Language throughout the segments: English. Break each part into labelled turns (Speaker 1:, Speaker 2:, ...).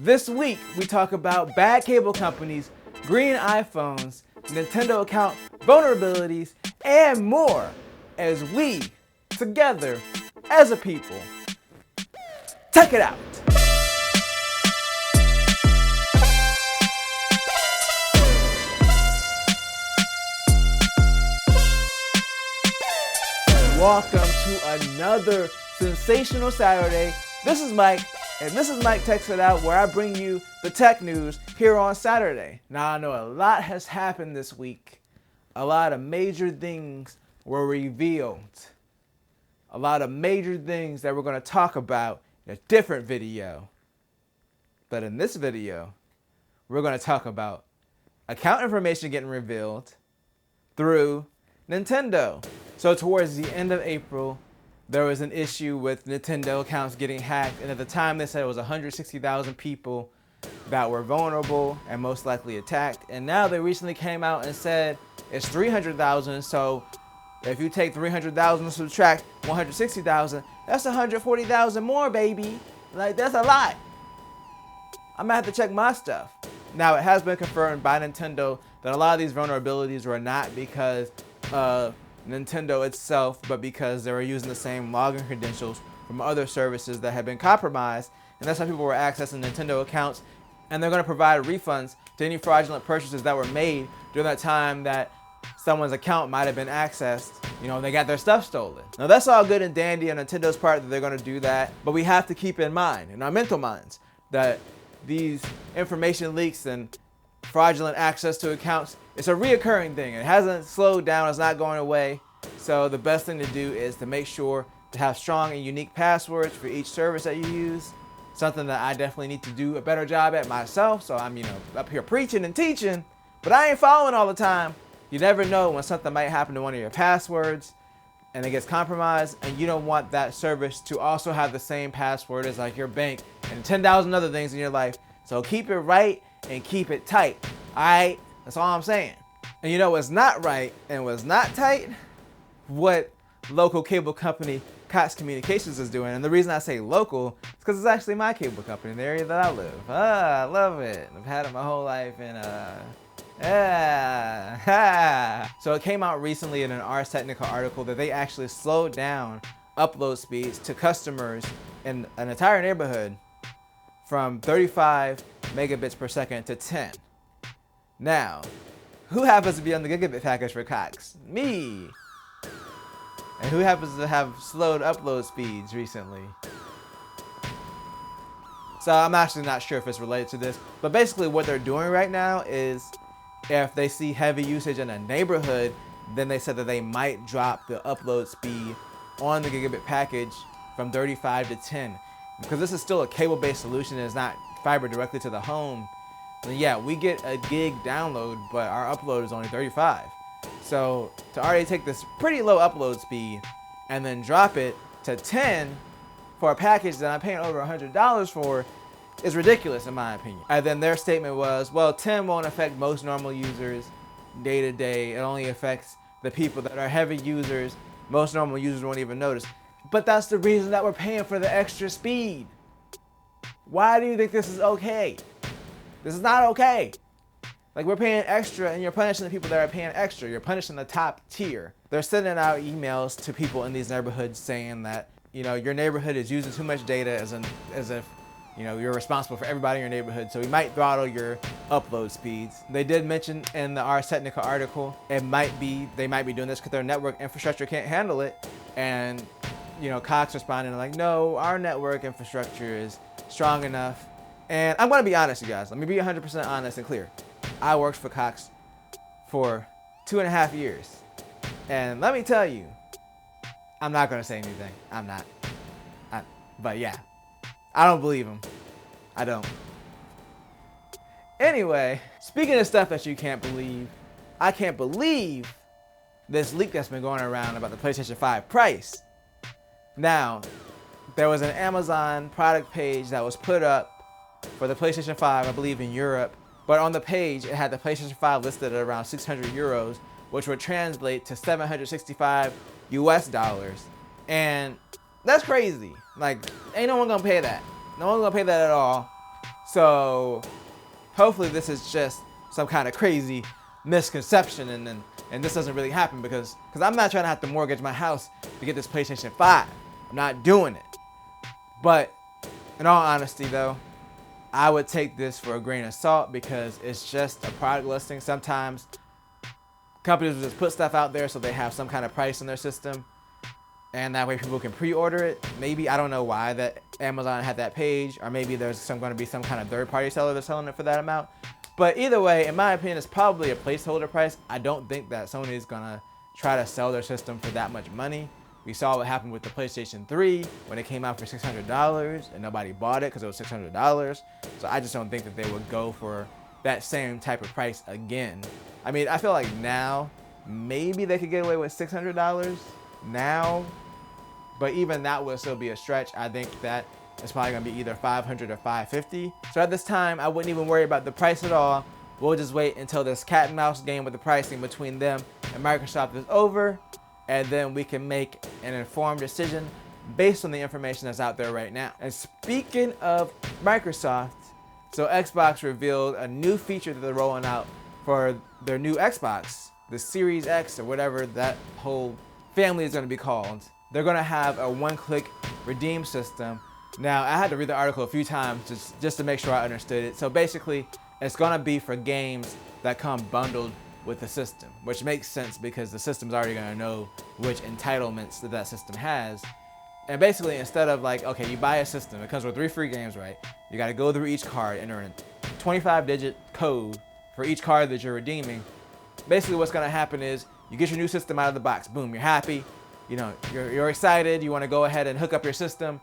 Speaker 1: This week, we talk about bad cable companies, green iPhones, Nintendo account vulnerabilities, and more as we, together, as a people, check it out. Welcome to another sensational Saturday. This is Mike, and this is Mike Techs It Out, where I bring you the tech news here on Saturday. Now, I know a lot has happened this week. A lot of major things were revealed. A lot of major things that we're going to talk about in a different video. But in this video, we're going to talk about account information getting revealed through Nintendo. So towards the end of April, there was an issue with Nintendo accounts getting hacked, and at the time they said it was 160,000 people that were vulnerable and most likely attacked. And now they recently came out and said it's 300,000. So if you take 300,000 and subtract 160,000, that's 140,000 more, baby. Like, that's a lot. I'm gonna have to check my stuff. Now, it has been confirmed by Nintendo that a lot of these vulnerabilities were not because of Nintendo itself, but because they were using the same login credentials from other services that had been compromised, and that's how people were accessing Nintendo accounts. And they're going to provide refunds to any fraudulent purchases that were made during that time that someone's account might have been accessed, they got their stuff stolen. Now, that's all good and dandy on Nintendo's part that they're going to do that, but we have to keep in mind, in our mental minds, that these information leaks and fraudulent access to accounts, it's a reoccurring thing. It hasn't slowed down, it's not going away. So the best thing to do is to make sure to have strong and unique passwords for each service that you use. Something that I definitely need to do a better job at myself. So I'm, up here preaching and teaching, but I ain't following all the time. You never know when something might happen to one of your passwords and it gets compromised, and you don't want that service to also have the same password as like your bank and 10,000 other things in your life. So keep it right and keep it tight. Alright? That's all I'm saying. And what's not right and what's not tight? What local cable company Cox Communications is doing. And the reason I say local is because it's actually my cable company in the area that I live. I love it. I've had it my whole life, and So it came out recently in an Ars Technica article that they actually slowed down upload speeds to customers in an entire neighborhood from 35 megabits per second to 10. Now, who happens to be on the gigabit package for Cox? Me. And who happens to have slowed upload speeds recently? So I'm actually not sure if it's related to this, but basically what they're doing right now is if they see heavy usage in a neighborhood, then they said that they might drop the upload speed on the gigabit package from 35 to 10. Because this is still a cable-based solution and it's not fiber directly to the home. And yeah, we get a gig download, but our upload is only 35. So to already take this pretty low upload speed and then drop it to 10 for a package that I'm paying over $100 for is ridiculous in my opinion. And then their statement was, well, 10 won't affect most normal users day to day. It only affects the people that are heavy users. Most normal users won't even notice. But that's the reason that we're paying for the extra speed. Why do you think this is okay? This is not okay. Like, we're paying extra and you're punishing the people that are paying extra. You're punishing the top tier. They're sending out emails to people in these neighborhoods saying that, your neighborhood is using too much data as if, you're responsible for everybody in your neighborhood. So we might throttle your upload speeds. They did mention in the Ars Technica article, they might be doing this because their network infrastructure can't handle it. And, Cox responding like, no, our network infrastructure is strong enough. And I'm going to be honest, you guys. Let me be 100% honest and clear. I worked for Cox for 2.5 years. And let me tell you, I'm not going to say anything. I'm not. But yeah, I don't believe him. I don't. Anyway, speaking of stuff that you can't believe, I can't believe this leak that's been going around about the PlayStation 5 price. Now, there was an Amazon product page that was put up for the PlayStation 5, I believe in Europe. But on the page, it had the PlayStation 5 listed at around 600 euros, which would translate to 765 US dollars. And that's crazy. Like, ain't no one gonna pay that. No one's gonna pay that at all. So hopefully this is just some kind of crazy misconception, and this doesn't really happen because I'm not trying to have to mortgage my house to get this PlayStation 5. I'm not doing it. But in all honesty though, I would take this for a grain of salt because it's just a product listing. Sometimes companies will just put stuff out there so they have some kind of price in their system, and that way people can pre-order it. Maybe, I don't know why that Amazon had that page, or maybe there's going to be some kind of third-party seller that's selling it for that amount. But either way, in my opinion, it's probably a placeholder price. I don't think that Sony is going to try to sell their system for that much money. We saw what happened with the PlayStation 3 when it came out for $600 and nobody bought it because it was $600. So I just don't think that they would go for that same type of price again. I mean, I feel like now maybe they could get away with $600 now, but even that would still be a stretch. I think that it's probably gonna be either $500 or $550. So at this time, I wouldn't even worry about the price at all. We'll just wait until this cat and mouse game with the pricing between them and Microsoft is over, and then we can make an informed decision based on the information that's out there right now. And speaking of Microsoft, so Xbox revealed a new feature that they're rolling out for their new Xbox, the Series X or whatever that whole family is going to be called. They're going to have a one-click redeem system. Now, I had to read the article a few times just to make sure I understood it. So basically, it's going to be for games that come bundled with the system, which makes sense because the system's already going to know which entitlements that system has. And basically, instead of like, okay, you buy a system, it comes with 3 free games, right? You got to go through each card, enter a 25-digit code for each card that you're redeeming. Basically, what's going to happen is you get your new system out of the box. Boom, you're happy. You know, you're excited. You want to go ahead and hook up your system.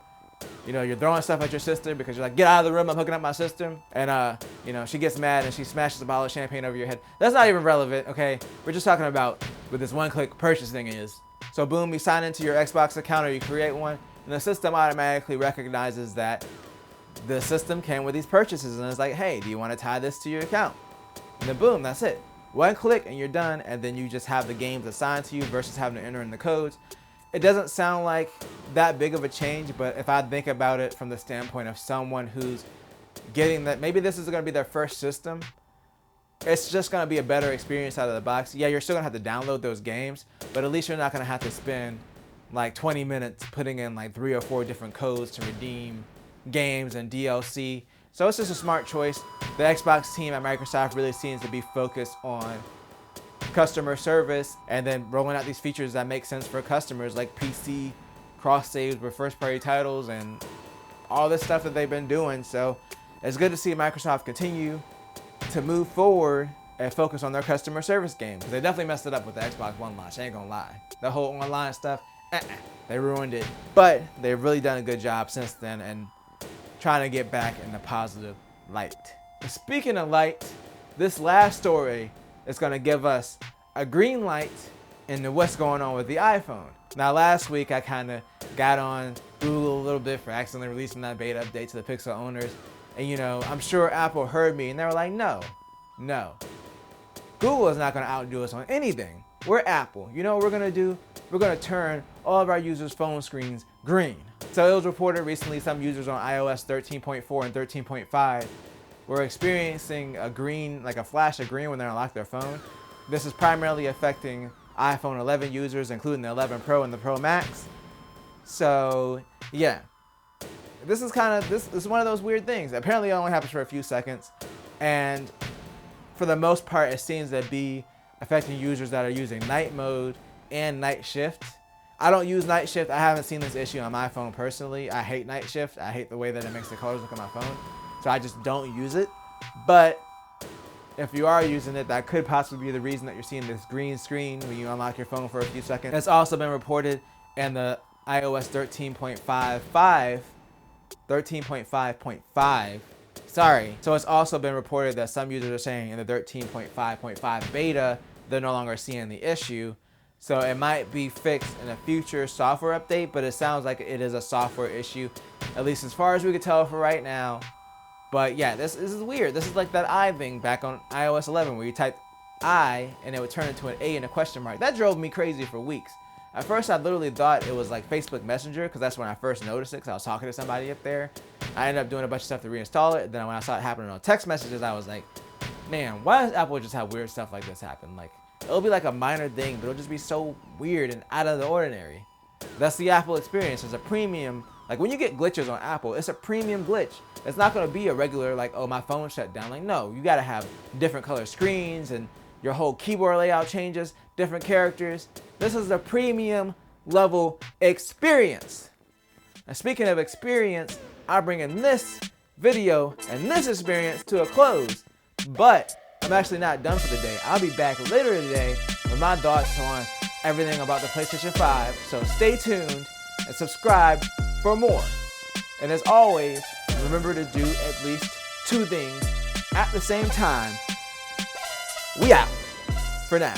Speaker 1: You know, you're throwing stuff at your sister because you're like, get out of the room, I'm hooking up my system. And, you know, she gets mad and she smashes a bottle of champagne over your head. That's not even relevant, okay? We're just talking about what this one-click purchase thing is. So boom, you sign into your Xbox account or you create one, and the system automatically recognizes that the system came with these purchases, and it's like, hey, do you want to tie this to your account? And then boom, that's it. One click and you're done, and then you just have the games assigned to you versus having to enter in the codes. It doesn't sound like that big of a change, but if I think about it from the standpoint of someone who's getting that, maybe this is going to be their first system, it's just going to be a better experience out of the box. Yeah, you're still going to have to download those games, but at least you're not going to have to spend like 20 minutes putting in like 3 or 4 different codes to redeem games and DLC. So it's just a smart choice. The Xbox team at Microsoft really seems to be focused on customer service and then rolling out these features that make sense for customers, like PC cross saves with first party titles and all this stuff that they've been doing. So it's good to see Microsoft continue to move forward and focus on their customer service game, because they definitely messed it up with the Xbox One launch. I ain't gonna lie, the whole online stuff, they ruined it. But they've really done a good job since then and trying to get back in the positive light. Speaking of light, this last story is going to give us a green light into what's going on with the iPhone. Now, last week I kind of got on Google a little bit for accidentally releasing that beta update to the Pixel owners. And you know, I'm sure Apple heard me and they were like, no. Google is not going to outdo us on anything. We're Apple. You know what we're going to do? We're going to turn all of our users' phone screens green. So it was reported recently some users on iOS 13.4 and 13.5 were experiencing a green, like a flash of green when they unlock their phone. This is primarily affecting iPhone 11 users, including the 11 Pro and the Pro Max. So yeah, this is one of those weird things. Apparently it only happens for a few seconds, and for the most part it seems to be affecting users that are using night mode and night shift. I don't use night shift. I haven't seen this issue on my phone personally. I hate night shift. I hate the way that it makes the colors look on my phone. So I just don't use it. But if you are using it, that could possibly be the reason that you're seeing this green screen when you unlock your phone for a few seconds. It's also been reported in the iOS 13.5.5. Sorry. So it's also been reported that some users are saying in the 13.5.5 beta, they're no longer seeing the issue. So it might be fixed in a future software update, but it sounds like it is a software issue, at least as far as we can tell for right now. But yeah, this is weird. This is like that I thing back on iOS 11 where you type I and it would turn into an A and a question mark. That drove me crazy for weeks. At first, I literally thought it was like Facebook Messenger, because that's when I first noticed it, because I was talking to somebody up there. I ended up doing a bunch of stuff to reinstall it. Then when I saw it happening on text messages, I was like, man, why does Apple just have weird stuff like this happen? Like, it'll be like a minor thing, but it'll just be so weird and out of the ordinary. That's the Apple experience. It's a premium. Like, when you get glitches on Apple, it's a premium glitch. It's not going to be a regular, like, oh, my phone shut down. Like, no, you got to have different color screens and your whole keyboard layout changes, different characters. This is a premium level experience. And speaking of experience, I'm bringing this video and this experience to a close. But I'm actually not done for the day. I'll be back later today with my thoughts on everything about the PlayStation 5. So stay tuned and subscribe for more. And as always, remember to do at least 2 things at the same time. We out for now.